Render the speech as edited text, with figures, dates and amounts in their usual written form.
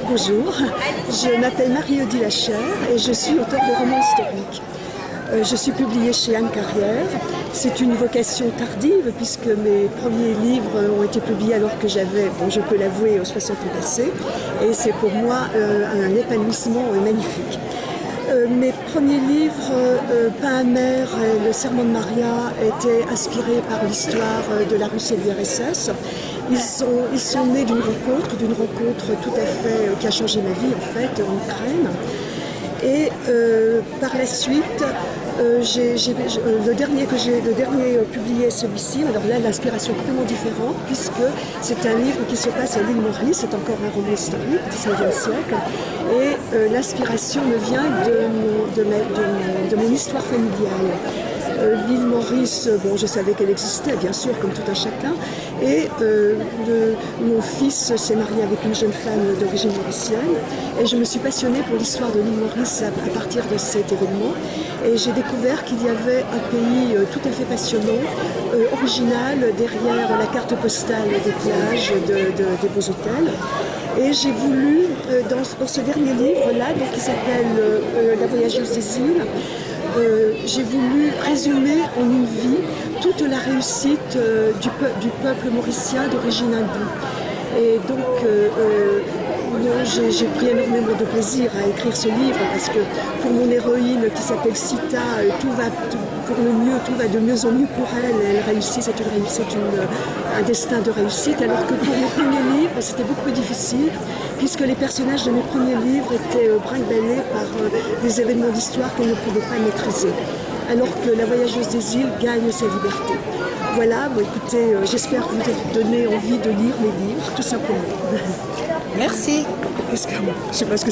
Bonjour, je m'appelle Marie-Odile Lachaire et je suis auteure de romans historiques. Je suis publiée chez Anne Carrière. C'est une vocation tardive puisque mes premiers livres ont été publiés alors que j'avais, bon, je peux l'avouer, 60 ans passés. Et c'est pour moi un épanouissement magnifique. Mes premiers livres, Pain amer et Le serment de Maria, étaient inspirés par l'histoire de la Russie et de l'URSS. Ils sont nés d'une rencontre tout à fait qui a changé ma vie en fait en Ukraine. Et par la suite, le dernier publié est celui-ci. Alors là, l'inspiration est complètement différente puisque c'est un livre qui se passe à l'île Maurice. C'est encore un roman historique du XIXe siècle. Et l'inspiration me vient de mon histoire familiale. L'île Maurice, bon, je savais qu'elle existait, bien sûr, comme tout un chacun. Et mon fils s'est marié avec une jeune femme d'origine mauricienne. Et je me suis passionnée pour l'histoire de l'île Maurice à partir de cet événement. Et j'ai découvert qu'il y avait un pays tout à fait passionnant, original, derrière la carte postale des plages, des beaux hôtels. Et j'ai voulu, dans ce dernier livre-là, qui s'appelle La voyageuse des îles, j'ai voulu résumer en une vie toute la réussite du peuple mauricien d'origine hindoue. Et donc, j'ai pris énormément de plaisir à écrire ce livre parce que pour mon héroïne qui s'appelle Sita, tout va de mieux en mieux pour elle. Elle réussit, c'est un destin de réussite. Alors que pour mon premier livre, c'était beaucoup plus difficile puisque les personnages de mes premiers livres étaient brinque-ballés par des événements d'histoire qu'elle ne pouvait pas maîtriser. Alors que La voyageuse des îles gagne sa liberté. Voilà, bon, écoutez, j'espère vous donner envie de lire mes livres, tout simplement. Merci. Je sais pas ce que